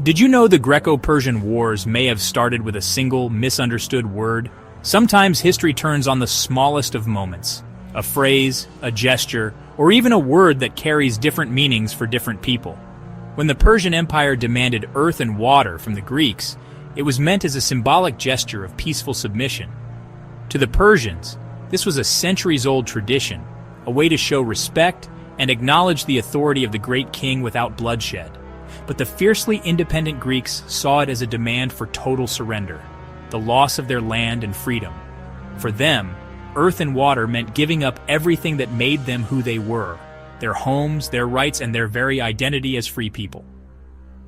Did you know the Greco-Persian Wars may have started with a single, misunderstood word? Sometimes history turns on the smallest of moments. A phrase, a gesture, or even a word that carries different meanings for different people. When the Persian Empire demanded earth and water from the Greeks, it was meant as a symbolic gesture of peaceful submission. To the Persians, this was a centuries-old tradition, a way to show respect and acknowledge the authority of the great king without bloodshed. But the fiercely independent Greeks saw it as a demand for total surrender, the loss of their land and freedom. For them, earth and water meant giving up everything that made them who they were, their homes, their rights, and their very identity as free people.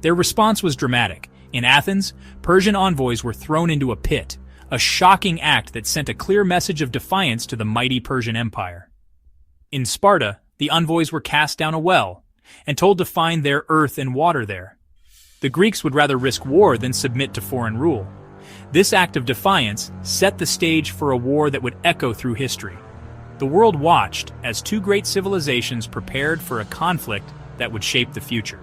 Their response was dramatic. In Athens, Persian envoys were thrown into a pit, a shocking act that sent a clear message of defiance to the mighty Persian Empire. In Sparta, the envoys were cast down a well and told to find their earth and water there. The Greeks would rather risk war than submit to foreign rule. This act of defiance set the stage for a war that would echo through history. The world watched as two great civilizations prepared for a conflict that would shape the future.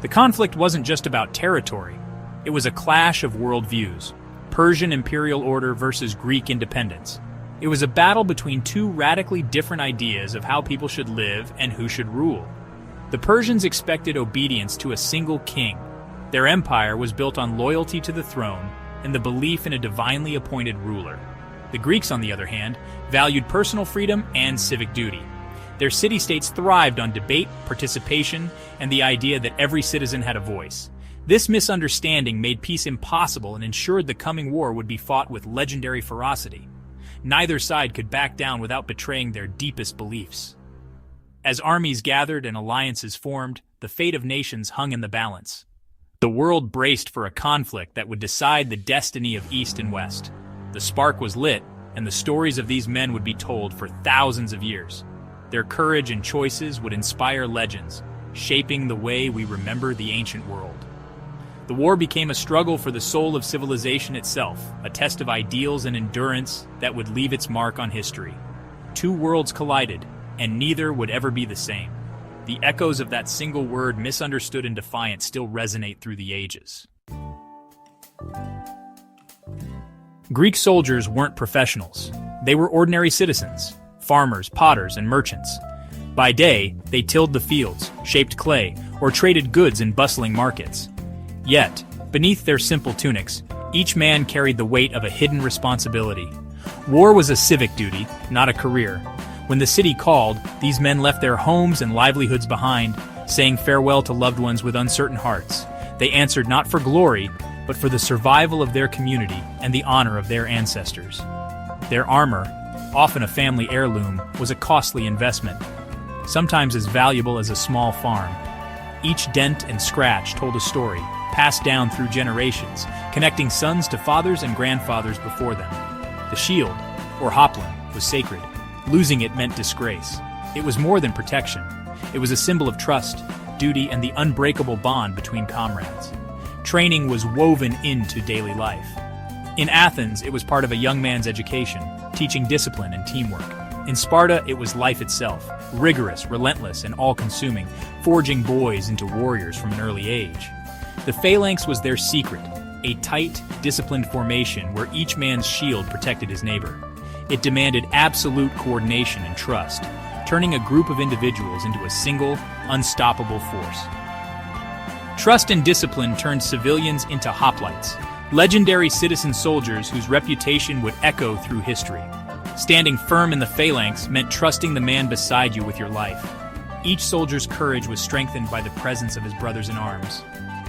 The conflict wasn't just about territory. It was a clash of worldviews, Persian imperial order versus Greek independence. It was a battle between two radically different ideas of how people should live and who should rule. The Persians expected obedience to a single king. Their empire was built on loyalty to the throne and the belief in a divinely appointed ruler. The Greeks, on the other hand, valued personal freedom and civic duty. Their city-states thrived on debate, participation, and the idea that every citizen had a voice. This misunderstanding made peace impossible and ensured the coming war would be fought with legendary ferocity. Neither side could back down without betraying their deepest beliefs. As armies gathered and alliances formed, the fate of nations hung in the balance. The world braced for a conflict that would decide the destiny of East and West. The spark was lit, and the stories of these men would be told for thousands of years. Their courage and choices would inspire legends, shaping the way we remember the ancient world. The war became a struggle for the soul of civilization itself, a test of ideals and endurance that would leave its mark on history. Two worlds collided, and neither would ever be the same. The echoes of that single word, misunderstood and defiant, still resonate through the ages. Greek soldiers weren't professionals. They were ordinary citizens, farmers, potters, and merchants. By day, they tilled the fields, shaped clay, or traded goods in bustling markets. Yet, beneath their simple tunics, each man carried the weight of a hidden responsibility. War was a civic duty, not a career. When the city called, these men left their homes and livelihoods behind, saying farewell to loved ones with uncertain hearts. They answered not for glory, but for the survival of their community and the honor of their ancestors. Their armor, often a family heirloom, was a costly investment, sometimes as valuable as a small farm. Each dent and scratch told a story, passed down through generations, connecting sons to fathers and grandfathers before them. The shield, or hoplon, was sacred. Losing it meant disgrace. It was more than protection. It was a symbol of trust, duty, and the unbreakable bond between comrades. Training was woven into daily life. In Athens, it was part of a young man's education, teaching discipline and teamwork. In Sparta, it was life itself, rigorous, relentless, and all-consuming, forging boys into warriors from an early age. The phalanx was their secret, a tight, disciplined formation where each man's shield protected his neighbor. It demanded absolute coordination and trust, turning a group of individuals into a single, unstoppable force. Trust and discipline turned civilians into hoplites, legendary citizen soldiers whose reputation would echo through history. Standing firm in the phalanx meant trusting the man beside you with your life. Each soldier's courage was strengthened by the presence of his brothers in arms.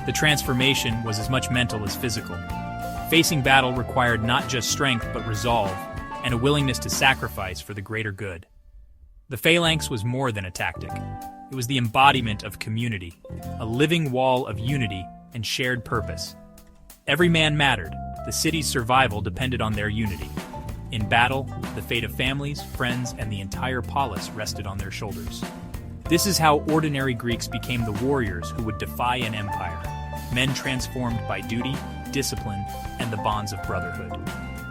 The transformation was as much mental as physical. Facing battle required not just strength but resolve, and a willingness to sacrifice for the greater good. The phalanx was more than a tactic. It was the embodiment of community, a living wall of unity and shared purpose. Every man mattered. The city's survival depended on their unity. In battle, the fate of families, friends, and the entire polis rested on their shoulders. This is how ordinary Greeks became the warriors who would defy an empire, men transformed by duty, discipline, and the bonds of brotherhood.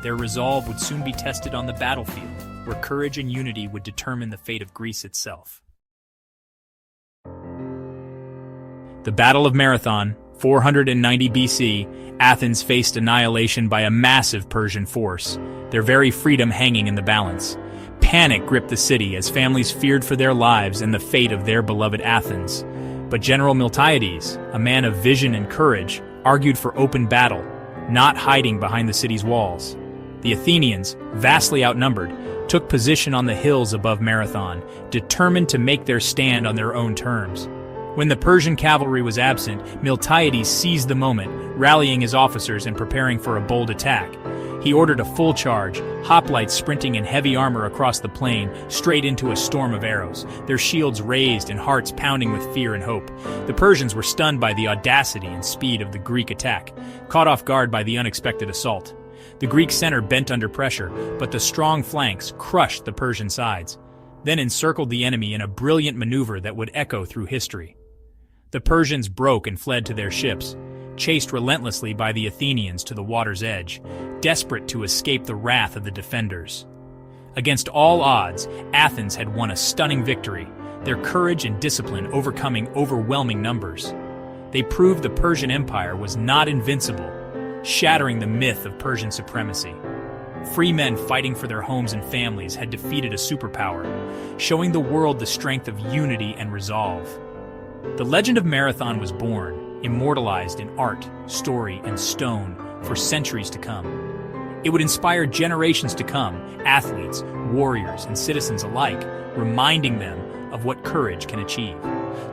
Their resolve would soon be tested on the battlefield, where courage and unity would determine the fate of Greece itself. The Battle of Marathon, 490 BC, Athens faced annihilation by a massive Persian force, their very freedom hanging in the balance. Panic gripped the city as families feared for their lives and the fate of their beloved Athens. But General Miltiades, a man of vision and courage, argued for open battle, not hiding behind the city's walls. The Athenians, vastly outnumbered, took position on the hills above Marathon, determined to make their stand on their own terms. When the Persian cavalry was absent, Miltiades seized the moment, rallying his officers and preparing for a bold attack. He ordered a full charge, hoplites sprinting in heavy armor across the plain, straight into a storm of arrows, their shields raised and hearts pounding with fear and hope. The Persians were stunned by the audacity and speed of the Greek attack, caught off guard by the unexpected assault. The Greek center bent under pressure, but the strong flanks crushed the Persian sides, then encircled the enemy in a brilliant maneuver that would echo through history. The Persians broke and fled to their ships, chased relentlessly by the Athenians to the water's edge, desperate to escape the wrath of the defenders. Against all odds, Athens had won a stunning victory, their courage and discipline overcoming overwhelming numbers. They proved the Persian Empire was not invincible, shattering the myth of Persian supremacy. Free men fighting for their homes and families had defeated a superpower, showing the world the strength of unity and resolve. The legend of Marathon was born, immortalized in art, story, and stone for centuries to come. It would inspire generations to come, athletes, warriors, and citizens alike, reminding them of what courage can achieve.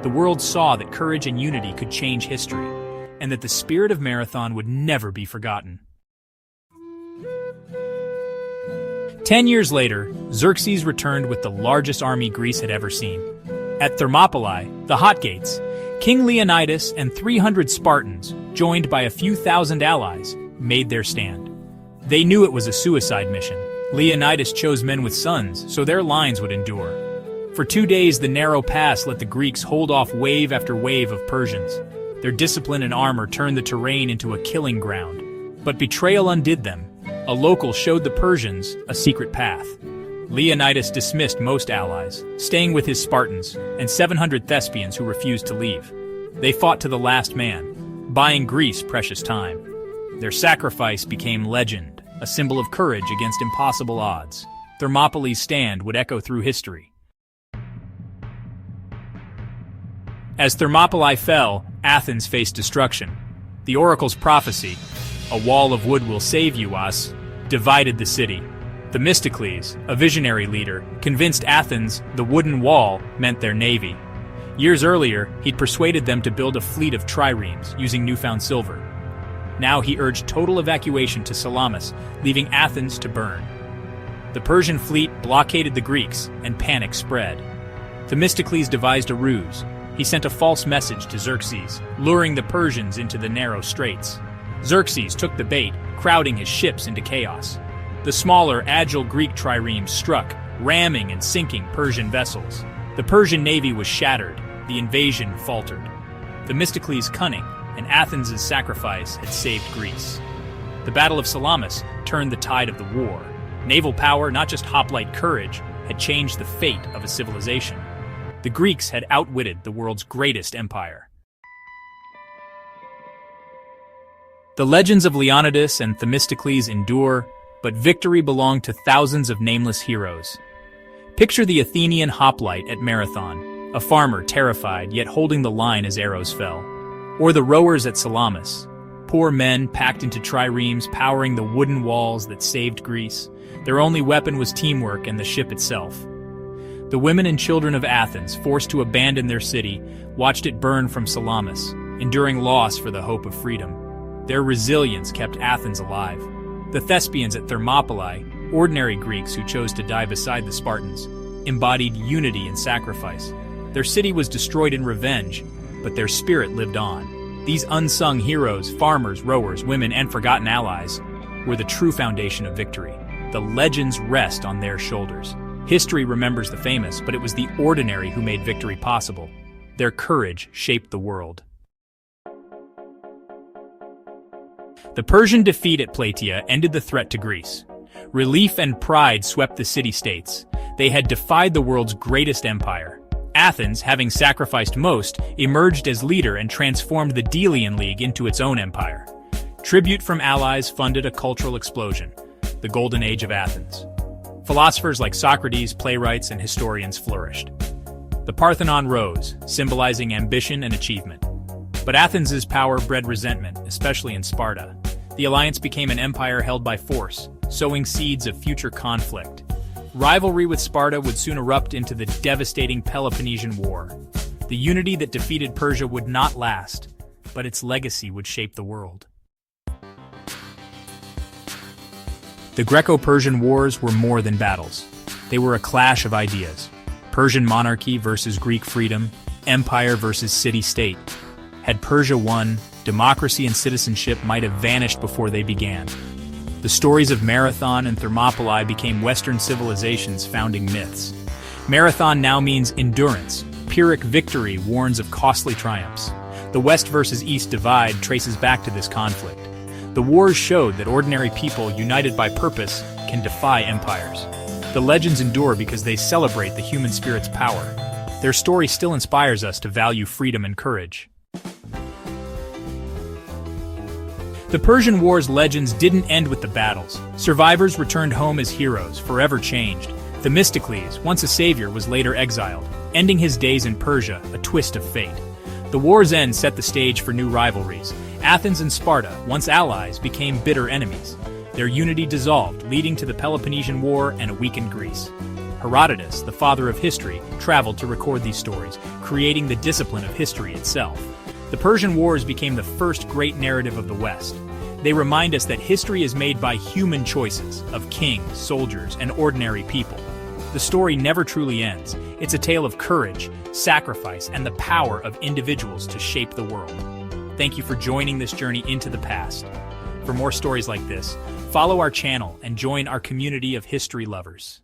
The world saw that courage and unity could change history, and that the spirit of Marathon would never be forgotten. 10 years later, Xerxes returned with the largest army Greece had ever seen. At Thermopylae, the Hot Gates, King Leonidas and 300 Spartans, joined by a few thousand allies, made their stand. They knew it was a suicide mission. Leonidas chose men with sons, so their lines would endure. For 2 days, the narrow pass let the Greeks hold off wave after wave of Persians. Their discipline and armor turned the terrain into a killing ground. But betrayal undid them. A local showed the Persians a secret path. Leonidas dismissed most allies, staying with his Spartans and 700 Thespians who refused to leave. They fought to the last man, buying Greece precious time. Their sacrifice became legend, a symbol of courage against impossible odds. Thermopylae's stand would echo through history. As Thermopylae fell, Athens faced destruction. The oracle's prophecy, "A wall of wood will save you, us," divided the city. Themistocles, a visionary leader, convinced Athens the wooden wall meant their navy. Years earlier, he'd persuaded them to build a fleet of triremes using newfound silver. Now he urged total evacuation to Salamis, leaving Athens to burn. The Persian fleet blockaded the Greeks, and panic spread. Themistocles devised a ruse. He sent a false message to Xerxes, luring the Persians into the narrow straits. Xerxes took the bait, crowding his ships into chaos. The smaller, agile Greek triremes struck, ramming and sinking Persian vessels. The Persian navy was shattered, the invasion faltered. Themistocles' cunning and Athens' sacrifice had saved Greece. The Battle of Salamis turned the tide of the war. Naval power, not just hoplite courage, had changed the fate of a civilization. The Greeks had outwitted the world's greatest empire. The legends of Leonidas and Themistocles endure, but victory belonged to thousands of nameless heroes. Picture the Athenian hoplite at Marathon, a farmer terrified yet holding the line as arrows fell. Or the rowers at Salamis, poor men packed into triremes powering the wooden walls that saved Greece. Their only weapon was teamwork and the ship itself. The women and children of Athens, forced to abandon their city, watched it burn from Salamis, enduring loss for the hope of freedom. Their resilience kept Athens alive. The Thespians at Thermopylae, ordinary Greeks who chose to die beside the Spartans, embodied unity and sacrifice. Their city was destroyed in revenge, but their spirit lived on. These unsung heroes, farmers, rowers, women, and forgotten allies, were the true foundation of victory. The legends rest on their shoulders. History remembers the famous, but it was the ordinary who made victory possible. Their courage shaped the world. The Persian defeat at Plataea ended the threat to Greece. Relief and pride swept the city-states. They had defied the world's greatest empire. Athens, having sacrificed most, emerged as leader and transformed the Delian League into its own empire. Tribute from allies funded a cultural explosion, the Golden Age of Athens. Philosophers like Socrates, playwrights, and historians flourished. The Parthenon rose, symbolizing ambition and achievement. But Athens' power bred resentment, especially in Sparta. The alliance became an empire held by force, sowing seeds of future conflict. Rivalry with Sparta would soon erupt into the devastating Peloponnesian War. The unity that defeated Persia would not last, but its legacy would shape the world. The Greco-Persian Wars were more than battles. They were a clash of ideas. Persian monarchy versus Greek freedom, empire versus city-state. Had Persia won, democracy and citizenship might have vanished before they began. The stories of Marathon and Thermopylae became Western civilization's founding myths. Marathon now means endurance. Pyrrhic victory warns of costly triumphs. The West versus East divide traces back to this conflict. The wars showed that ordinary people, united by purpose, can defy empires. The legends endure because they celebrate the human spirit's power. Their story still inspires us to value freedom and courage. The Persian War's legends didn't end with the battles. Survivors returned home as heroes, forever changed. Themistocles, once a savior, was later exiled, ending his days in Persia, a twist of fate. The war's end set the stage for new rivalries. Athens and Sparta, once allies, became bitter enemies. Their unity dissolved, leading to the Peloponnesian War and a weakened Greece. Herodotus, the father of history, traveled to record these stories, creating the discipline of history itself. The Persian Wars became the first great narrative of the West. They remind us that history is made by human choices, of kings, soldiers, and ordinary people. The story never truly ends. It's a tale of courage, sacrifice, and the power of individuals to shape the world. Thank you for joining this journey into the past. For more stories like this, follow our channel and join our community of history lovers.